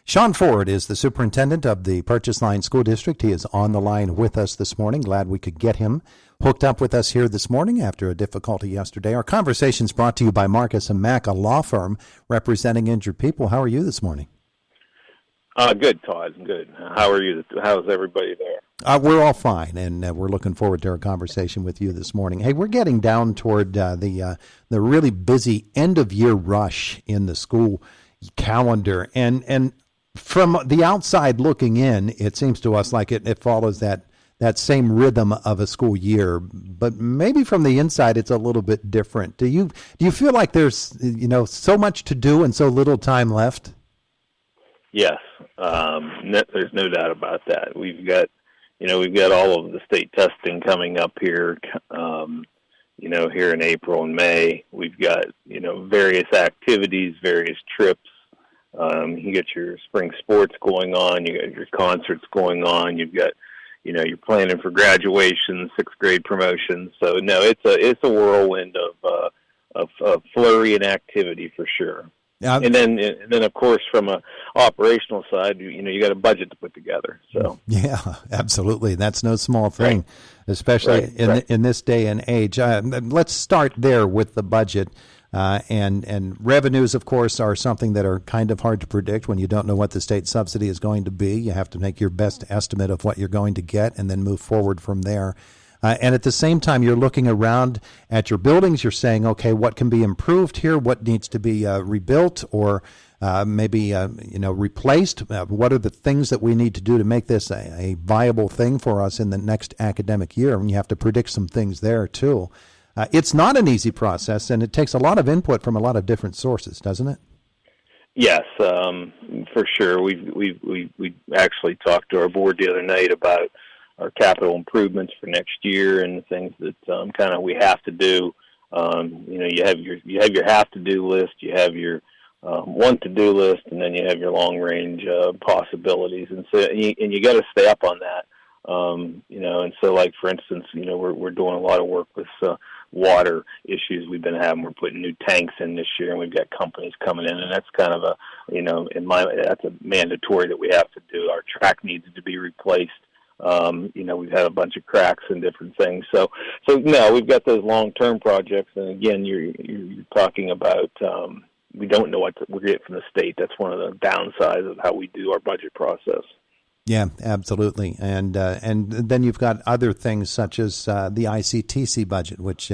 Shawn Ford is the superintendent of the Purchase Line School District. He is on the line with us this morning. Glad we could get him hooked up with us here this morning after a difficulty yesterday. Our conversation is brought to you by Marcus & Mack, a law firm representing injured people. How are you this morning? Good, Todd. Good. How are you? How's everybody there? We're all fine, and we're looking forward to our conversation with you this morning. Hey, we're getting down toward the really busy end-of-year rush in the school calendar, and from the outside looking in, it seems to us like it follows that same rhythm of a school year, but maybe from the inside it's a little bit different. Do you feel like there's so much to do and so little time left? Yes, there's no doubt about that. We've got all of the state testing coming up here, here in April and May. We've got various activities, various trips. You get your spring sports going on. You got your concerts going on. You've got, you're planning for graduation, sixth grade promotions. So no, it's a whirlwind of flurry and activity for sure. And then of course from a operational side, you got a budget to put together. So yeah, absolutely, that's no small thing, right. Especially in this day and age. Let's start there with the budget. And revenues, of course, are something that are kind of hard to predict when you don't know what the state subsidy is going to be. You have to make your best estimate of what you're going to get and then move forward from there. And at the same time, you're looking around at your buildings. You're saying, okay, what can be improved here? What needs to be rebuilt or maybe replaced? What are the things that we need to do to make this a viable thing for us in the next academic year? And you have to predict some things there, too. It's not an easy process, and it takes a lot of input from a lot of different sources, doesn't it? Yes, for sure. We actually talked to our board the other night about our capital improvements for next year and the things that we have to do. You have your have to do list, you have your want to do list, and then you have your long range possibilities, and so you got to stay up on that. And so like for instance, we're doing a lot of work with water issues we've been having. We're putting new tanks in this year, and we've got companies coming in, and that's kind of that's a mandatory that we have to do. Our track needs to be replaced. We've had a bunch of cracks and different things. So no, we've got those long-term projects, and again, you're talking about we don't know what we're getting from the state. That's one of the downsides of how we do our budget process. Yeah, absolutely. And then you've got other things such as the ICTC budget, which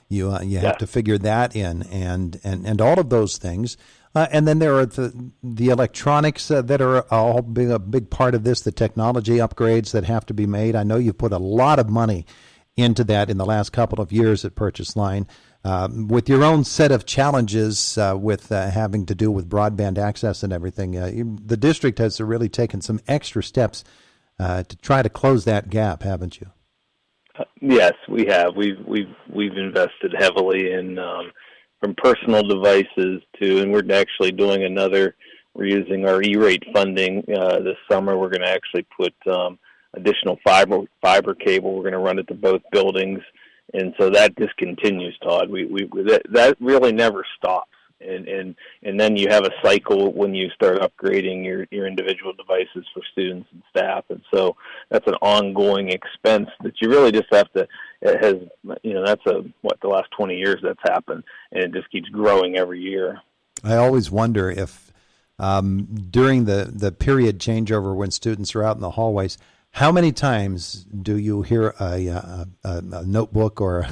you have to figure that in, and all of those things. And then there are the electronics that are all a big part of this, the technology upgrades that have to be made. I know you've put a lot of money into that in the last couple of years at Purchase Line. With your own set of challenges with having to do with broadband access and everything, the district has really taken some extra steps to try to close that gap, haven't you? Yes, we have. We've invested heavily in from personal devices and we're actually doing we're using our E-rate funding this summer. We're going to actually put additional fiber cable. We're going to run it to both buildings. And so that just continues, Todd. That really never stops. And then you have a cycle when you start upgrading your individual devices for students and staff. And so that's an ongoing expense that you really just have to. That's the last 20 years that's happened, and it just keeps growing every year. I always wonder if during the period changeover when students are out in the hallways, how many times do you hear a notebook or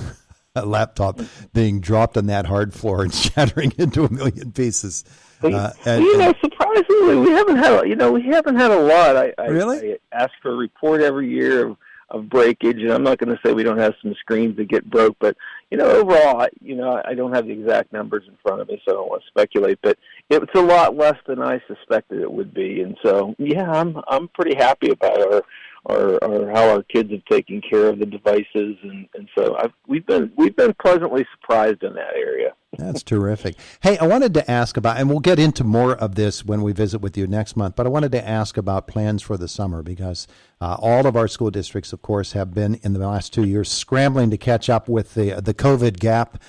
a laptop being dropped on that hard floor and shattering into a million pieces? Surprisingly, we haven't had a lot. Really? I ask for a report every year of breakage, and I'm not going to say we don't have some screens that get broke, but overall, I don't have the exact numbers in front of me, so I don't want to speculate. But it's a lot less than I suspected it would be, and so yeah, I'm pretty happy about or how our kids have taken care of the devices, and so we've been pleasantly surprised in that area. That's terrific. Hey, I wanted to ask about, and we'll get into more of this when we visit with you next month, but I wanted to ask about plans for the summer because all of our school districts, of course, have been in the last 2 years scrambling to catch up with the COVID gap.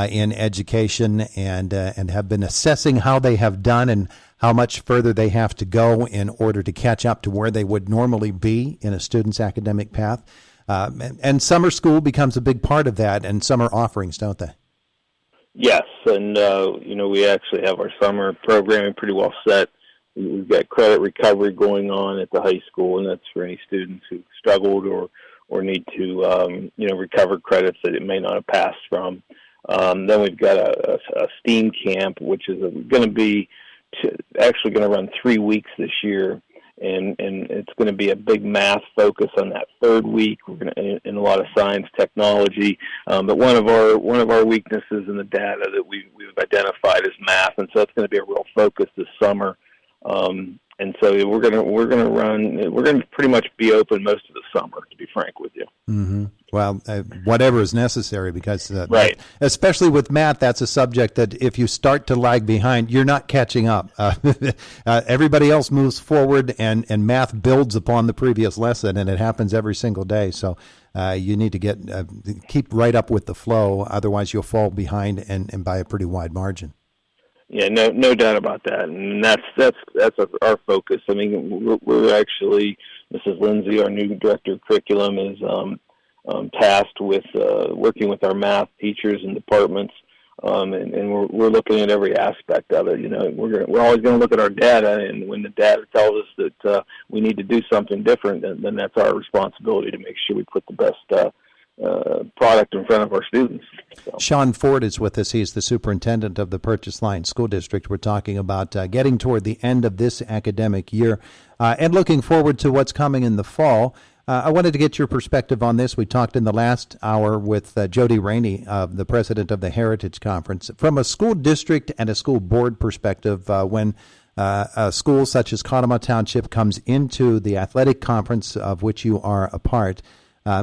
in education and have been assessing how they have done and how much further they have to go in order to catch up to where they would normally be in a student's academic path. And summer school becomes a big part of that, and summer offerings, don't they? Yes, and we actually have our summer programming pretty well set. We've got credit recovery going on at the high school, and that's for any students who struggled or need to recover credits that it may not have passed from. Then we've got a STEAM camp, which is going to be actually going to run 3 weeks this year, and it's going to be a big math focus on that third week. We're going to in a lot of science, technology, but one of our weaknesses in the data that we've identified is math, and so it's going to be a real focus this summer. And so we're going to pretty much be open most of the summer, to be frank with you. Mm-hmm. Well, whatever is necessary, because right. Especially with math, that's a subject that if you start to lag behind, you're not catching up. Everybody else moves forward, and math builds upon the previous lesson, and it happens every single day. So you need to keep right up with the flow, otherwise you'll fall behind and by a pretty wide margin. Yeah, no doubt about that, and that's our focus. I mean, we're actually, Mrs. Lindsay, our new director of curriculum, is tasked with working with our math teachers and departments, and we're looking at every aspect of it. We're always going to look at our data, and when the data tells us that we need to do something different, then that's our responsibility to make sure we put the best product in front of our students. So. Shawn Ford is with us. He's the superintendent of the Purchase Line School District. We're talking about getting toward the end of this academic year and looking forward to what's coming in the fall. I wanted to get your perspective on this. We talked in the last hour with Jody Rainey, the president of the Heritage Conference. From a school district and a school board perspective, when a school such as Conemaugh Township comes into the athletic conference of which you are a part,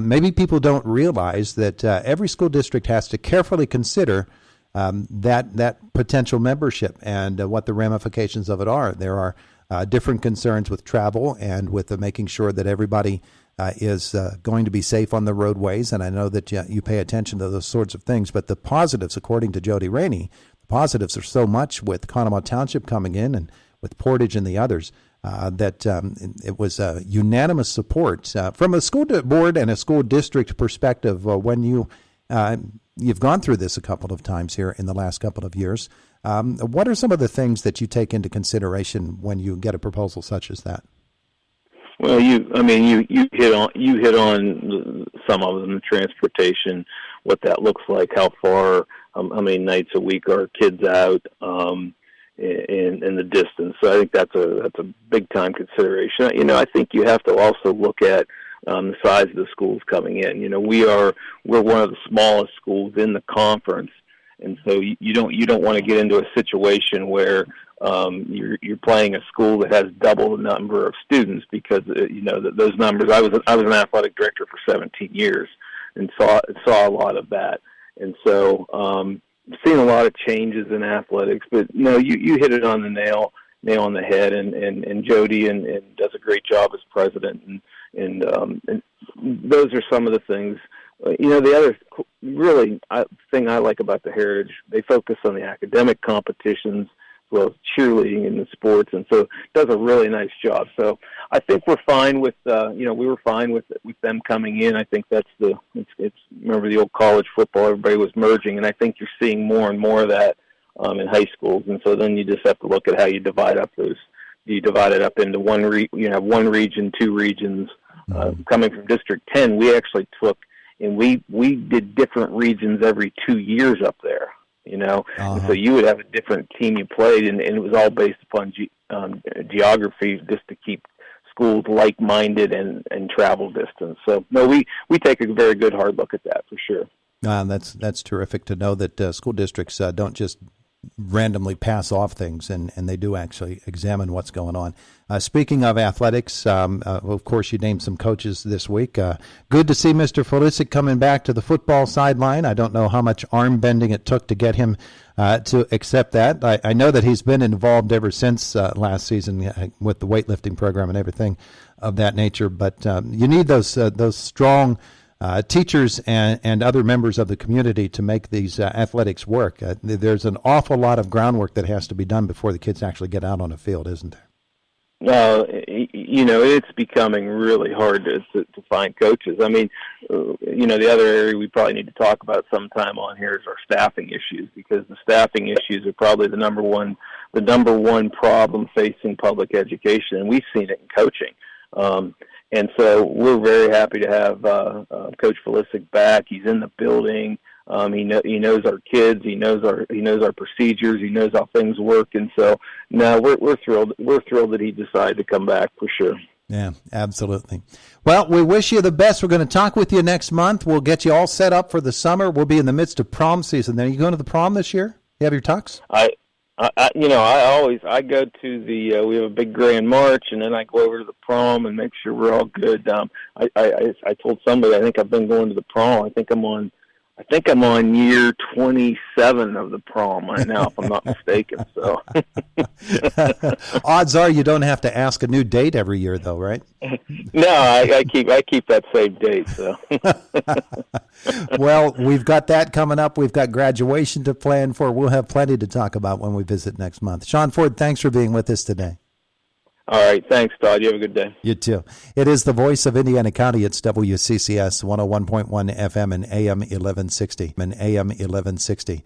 maybe people don't realize that every school district has to carefully consider that potential membership and what the ramifications of it are. There are different concerns with travel and with making sure that everybody is going to be safe on the roadways, and I know that you pay attention to those sorts of things. But the positives, according to Jody Rainey, the positives are so much with Conemaugh Township coming in and with Portage and the others. That it was unanimous support from a school board and a school district perspective. When you've gone through this a couple of times here in the last couple of years, what are some of the things that you take into consideration when you get a proposal such as that? Well, you hit on some of them: the transportation, what that looks like, how far, how many nights a week are kids out. In the distance. So I think that's a big time consideration. I think you have to also look at the size of the schools coming in. We're one of the smallest schools in the conference, and so you don't want to get into a situation where you're playing a school that has double the number of students, because those numbers. I was an athletic director for 17 years and saw a lot of that, and so. Seen a lot of changes in athletics, but you hit it on the nail on the head, and Jody and does a great job as president, and those are some of the things. The other really thing I like about the Heritage, they focus on the academic competitions as well as cheerleading and the sports, and so it does a really nice job. So I think we're fine with we were fine with them coming in. I think that's it's remember the old college football, everybody was merging, and I think you're seeing more and more of that in high schools. And so then you just have to look at how you divide up those. You divide it up into one region, two regions. Coming from District 10, we actually took and we did different regions every 2 years up there. And so you would have a different team you played, and it was all based upon geography, just to keep schools like-minded and travel distance. So, no, we take a very good hard look at that for sure. That's terrific to know that school districts don't just randomly pass off things, and they do actually examine what's going on. Speaking of athletics, of course, you named some coaches this week. Good to see Mr. Felicic coming back to the football sideline. I don't know how much arm bending it took to get him to accept that. I know that he's been involved ever since last season with the weightlifting program and everything of that nature, but you need those strong teachers and other members of the community to make these athletics work. There's an awful lot of groundwork that has to be done before the kids actually get out on a field, isn't there? It's becoming really hard to find coaches. I mean, the other area we probably need to talk about sometime on here is our staffing issues, because the staffing issues are probably the number one problem facing public education, and we've seen it in coaching. And so we're very happy to have Coach Felicic back. He's in the building. He knows our kids. He knows our procedures. He knows how things work. And so, no, we're thrilled. We're thrilled that he decided to come back for sure. Yeah, absolutely. Well, we wish you the best. We're going to talk with you next month. We'll get you all set up for the summer. We'll be in the midst of prom season. Then, are you going to the prom this year? You have your tux? I go to we have a big grand march, and then I go over to the prom and make sure we're all good. I told somebody I think I've been going to the prom. I think I'm on year 27 of the prom right now, if I'm not mistaken. So, odds are you don't have to ask a new date every year, though, right? No, I keep that same date. So, well, we've got that coming up. We've got graduation to plan for. We'll have plenty to talk about when we visit next month. Shawn Ford, thanks for being with us today. All right. Thanks, Todd. You have a good day. You too. It is the voice of Indiana County. It's WCCS 101.1 FM and AM 1160.